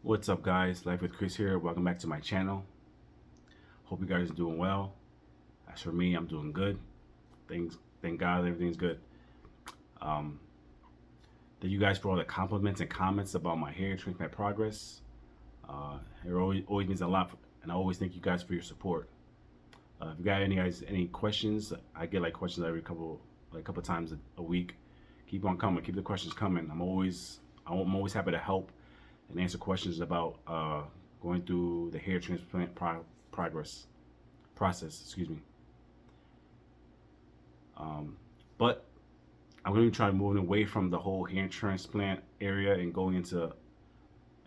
What's up, guys? Life with Chris here. Welcome back to my channel. Hope you guys are doing well. As for me, I'm doing good. Thank God, everything's good. Um, Thank you guys for all the compliments and comments about my hair transplant progress. It always means a lot, and I always thank you guys for your support. If you got any questions, I get like questions every couple times a week. Keep on coming. Keep the questions coming. I'm always happy to help and answer questions about going through the hair transplant progress process. Excuse me. But I'm going to try moving away from the whole hair transplant area and going into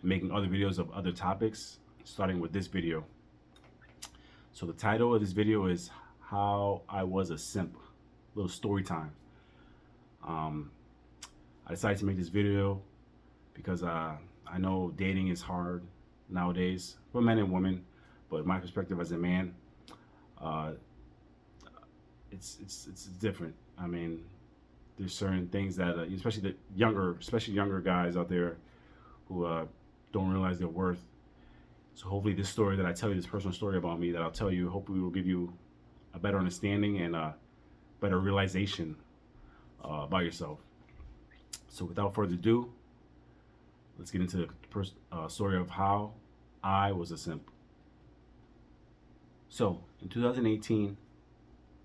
making other videos of other topics, starting with this video. So the title of this video is "How I Was a Simp." A little story time. Um, I decided to make this video because I know dating is hard nowadays for men and women, but my perspective as a man, uh, it's different. I mean, there's certain things that, especially younger guys out there who don't realize their worth. So hopefully, this story that I tell you, this personal story about me that I'll tell you, hopefully will give you a better understanding and a better realization about yourself. So without further ado, let's get into the story of how I was a simp. So in 2018,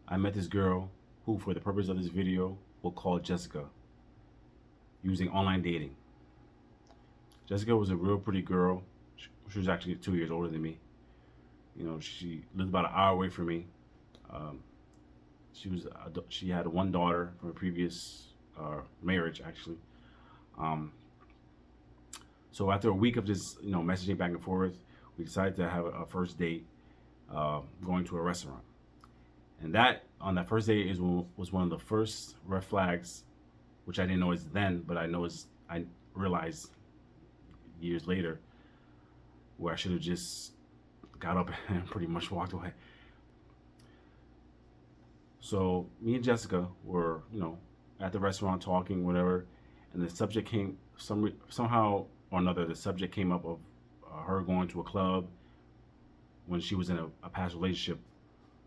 I met this girl who, for the purpose of this video, we'll call Jessica, using online dating. Jessica was a real pretty girl. She was actually 2 years older than me. You know, she lived about an hour away from me. Um, she had one daughter from a previous marriage, actually. Um, so after a week of just messaging back and forth, we decided to have a first date, going to a restaurant. And that on that first date was one of the first red flags, which I didn't know then, but I realized years later, where I should have just got up and pretty much walked away. So me and Jessica were, at the restaurant talking, whatever, and the subject came somehow or another. The subject came up of her going to a club when she was in a past relationship.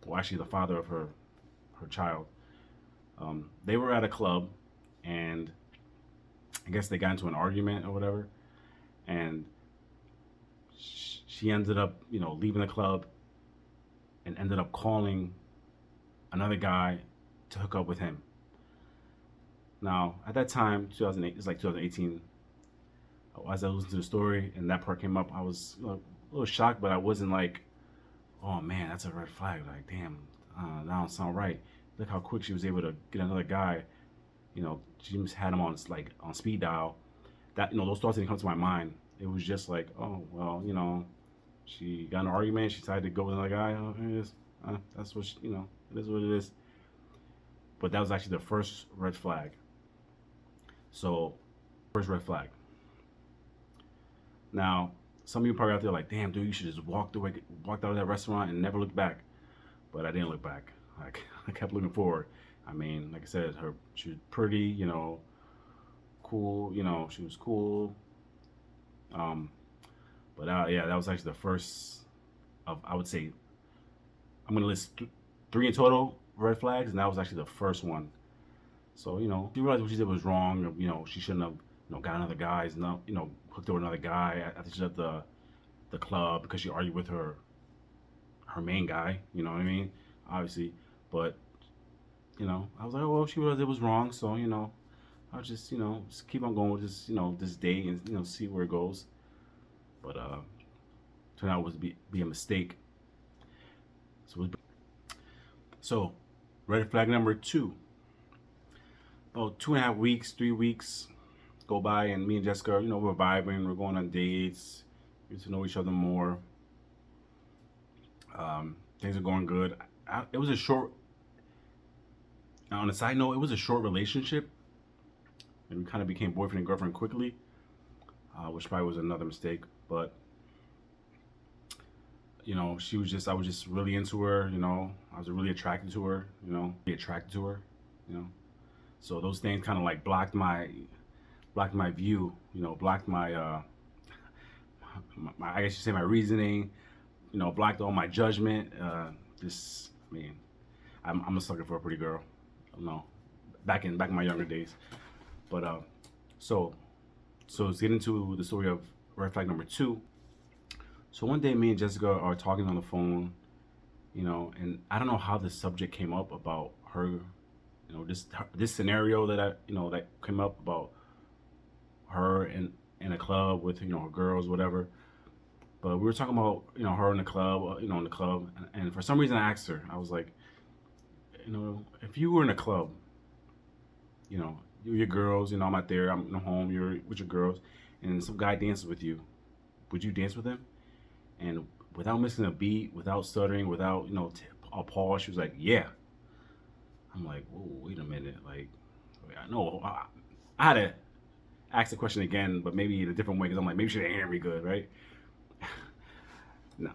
Well, actually, the father of her child. They were at a club, and I guess they got into an argument or whatever, and she ended up, leaving the club and ended up calling another guy to hook up with him. Now, at that time, 2008, it's like 2018. As I listened to the story and that part came up, I was a little shocked, but I wasn't like, "Oh man, that's a red flag." Like, damn, that don't sound right. Look how quick she was able to get another guy. She just had him on speed dial. That those thoughts didn't come to my mind. It was just like, oh well, she got in an argument. She decided to go with another guy. Oh, it is. That's what it is what it is. But that was actually the first red flag. So, first red flag. Now, some of you probably out there like, damn, dude, you should just walked out of that restaurant and never looked back. But I didn't look back. I kept looking forward. I mean, like I said, she was pretty, cool. She was cool. But yeah, that was actually the first of, I would say, I'm gonna list three in total red flags, and that was actually the first one. So she realized what she did was wrong. She shouldn't have got another guy's, hooked up with another guy after she left the club because she argued with her main guy. You know what I mean? Obviously, but I was like, oh, well, she realized it was wrong, so I'll just keep on going with this day and see where it goes. But turned out to be a mistake. So red flag number 2. About 2.5 weeks, 3 weeks go by, and me and Jessica, we're vibing, we're going on dates, get to know each other more. Things are going good. It was a short. On a side note, it was a short relationship, and we kind of became boyfriend and girlfriend quickly, which probably was another mistake. But I was just really into her. I was really attracted to her. So those things kind of like blocked my view. Blocked my I guess you say my reasoning, blocked all my judgment. I mean, I'm a sucker for a pretty girl. No, back in my younger days. But so so let's get into the story of red flag number two. So one day, me and Jessica are talking on the phone, and I don't know how the subject came up about her, this scenario that that came up about her in a club with her girls, whatever. But we were talking about her in the club, in the club, and for some reason I asked her. I was like, if you were in a club, you your girls, I'm out there, I'm home, you're with your girls, and some guy dances with you, would you dance with him? And without missing a beat, without stuttering, without a pause, she was like, yeah. I'm like, whoa, wait a minute, like, I know I had to ask the question again, but maybe in a different way, because I'm like, maybe she didn't hear me good, right? No.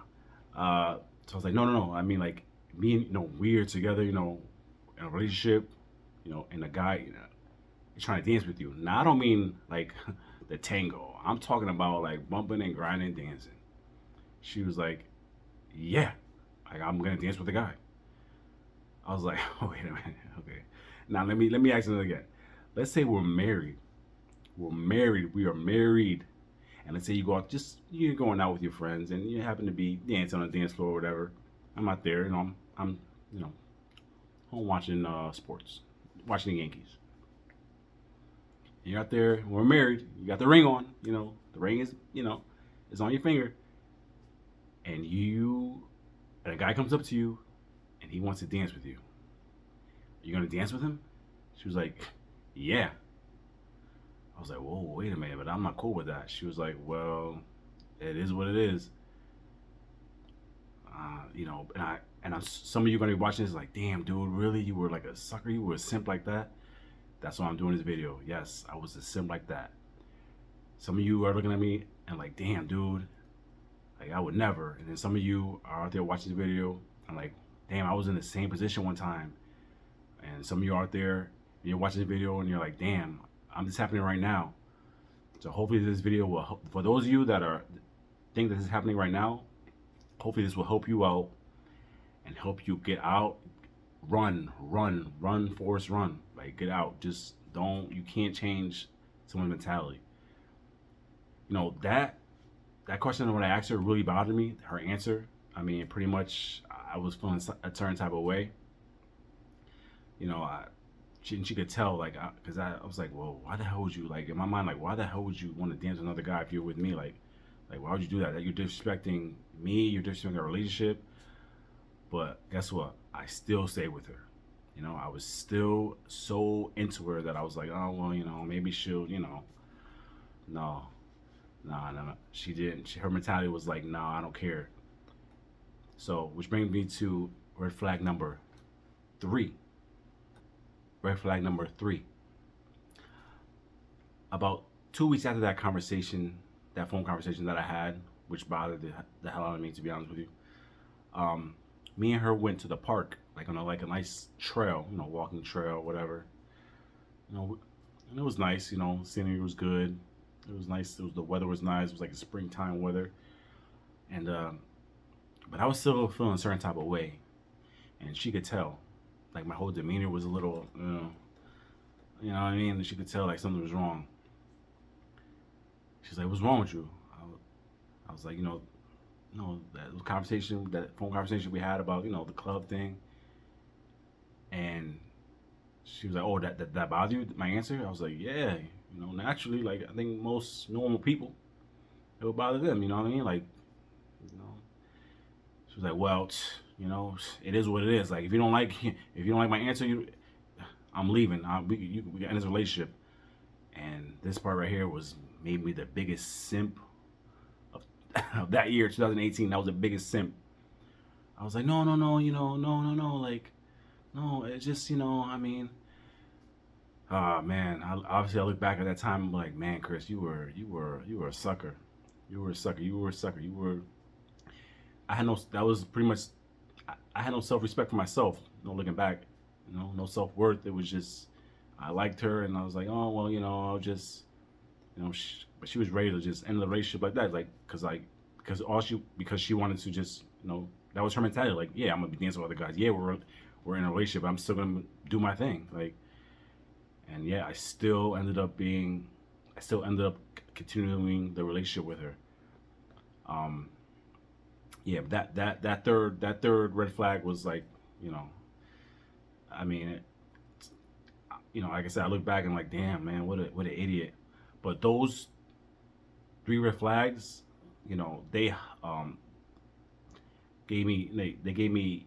So I was like, no. I mean, like, me and we're together, in a relationship, and a guy, is trying to dance with you. Now I don't mean like the tango. I'm talking about like bumping and grinding, dancing. She was like, yeah, like I'm gonna dance with the guy. I was like, oh, wait a minute, okay. Now let me ask you again. Let's say we're married. We're married. We are married. And let's say you go out, you're going out with your friends, and you happen to be dancing on the dance floor or whatever. I'm out there, I'm home watching sports, watching the Yankees. You're out there. We're married. You got the ring on. The ring is on your finger, and a guy comes up to you, and he wants to dance with you. Are you gonna dance with him? She was like, yeah. I was like, whoa, wait a minute, but I'm not cool with that. She was like, well, it is what it is. Some of you are gonna be watching this like, damn, dude, really? You were like a sucker? You were a simp like that? That's why I'm doing this video. Yes, I was a simp like that. Some of you are looking at me and like, damn, dude, like I would never. And then some of you are out there watching this video and like, damn, I was in the same position one time. And some of you are out there and you're watching this video and you're like, damn, this happening right now. So hopefully this video will help. For those of you that think that this is happening right now, hopefully this will help you out and help you get out. Run, Forrest, run. Like, get out. Just you can't change someone's mentality. That question when I asked her really bothered me. Her answer, I mean, pretty much I was feeling a certain type of way. She could tell, like, because I was like, well, why the hell would you, like, in my mind, like, why the hell would you want to dance with another guy if you're with me? Like, why would you do that? That you're disrespecting me, you're disrespecting our relationship. But guess what? I still stayed with her. I was still so into her that I was like, oh, well, maybe she'll, no. She didn't. Her mentality was like, no, I don't care. So, which brings me to red flag number 3. Red flag number 3. About 2 weeks after that conversation, that phone conversation that I had, which bothered the hell out of me, to be honest with you, me and her went to the park, like on a nice trail, walking trail, whatever. And it was nice, scenery was good. It was nice. The weather was nice. It was like a springtime weather. And but I was still feeling a certain type of way, and she could tell. Like my whole demeanor was a little, you know what I mean. And she could tell like something was wrong. She's like, "What's wrong with you?" I was like, no, that phone conversation we had about the club thing. And she was like, "Oh, that bothered you?" My answer, I was like, "Yeah, naturally, like I think most normal people, it would bother them. You know what I mean? Like, you know." She was like, "Well, it is what it is. Like, if you don't like my answer, I'm leaving. We got in this relationship." And this part right here made me the biggest simp of that year, 2018. That was the biggest simp. I was like, no, like, no, it's just, I mean, ah, man. Obviously, I look back at that time. I'm like, man, Chris, you were a sucker. You were a sucker. You were a sucker. You were. That was pretty much. I had no self-respect for myself. Looking back, no self-worth. It was just, I liked her, and I was like, oh well, I'll just, but she was ready to just end the relationship like that, like, cause because she wanted to just, that was her mentality. Like, yeah, I'm gonna be dancing with other guys. Yeah, we're in a relationship. But I'm still gonna do my thing. Like, and yeah, I still ended up continuing the relationship with her. Um, yeah, that third red flag was like, you know, I mean, like I said, I look back and like, damn, man, what an idiot. But those three red flags, they um they gave me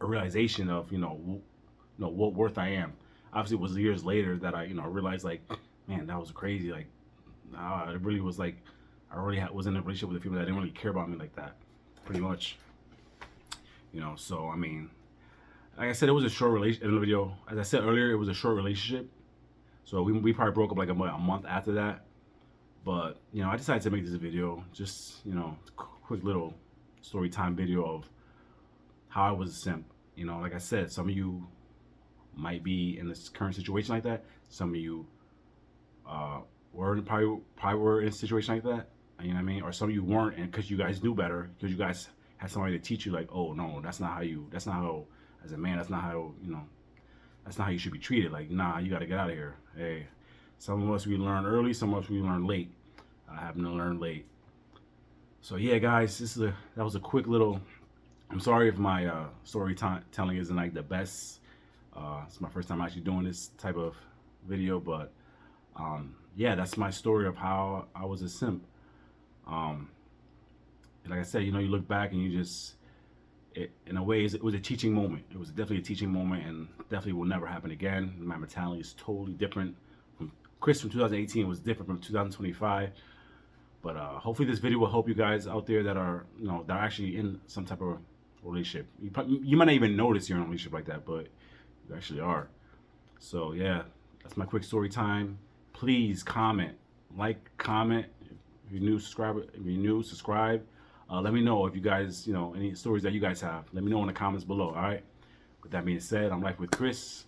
a realization of what worth I am. Obviously, it was years later that I realized like, man, that was crazy. Like, I really was like, I already was in a relationship with a female that didn't really care about me like that, pretty much. So I mean, like I said, it was a short relation in the video. As I said earlier, it was a short relationship. So we probably broke up like a month after that. But I decided to make this video, just quick little story time video of how I was a simp. Like I said, some of you might be in this current situation like that. Some of you probably were in a situation like that. You know what I mean? Or some of you weren't, and because you guys knew better, because you guys had somebody to teach you, like, oh no, that's not how, as a man, that's not how you should be treated. Like, nah, you got to get out of here. Hey, some of us we learn early, some of us we learn late. I happen to learn late. So yeah, guys, that was a quick little. I'm sorry if my storytelling isn't like the best. It's my first time actually doing this type of video, but yeah, that's my story of how I was a simp. Like I said, you look back and in a way, it was a teaching moment. It was definitely a teaching moment, and definitely will never happen again. My mentality is totally different. Chris from 2018 was different from 2025. But hopefully this video will help you guys out there that are actually in some type of relationship. You might not even notice you're in a relationship like that, but you actually are. So yeah, that's my quick story time. Please comment, comment. If you're new, subscribe. Let me know if you guys, any stories that you guys have. Let me know in the comments below. All right. With that being said, I'm Life with Chris.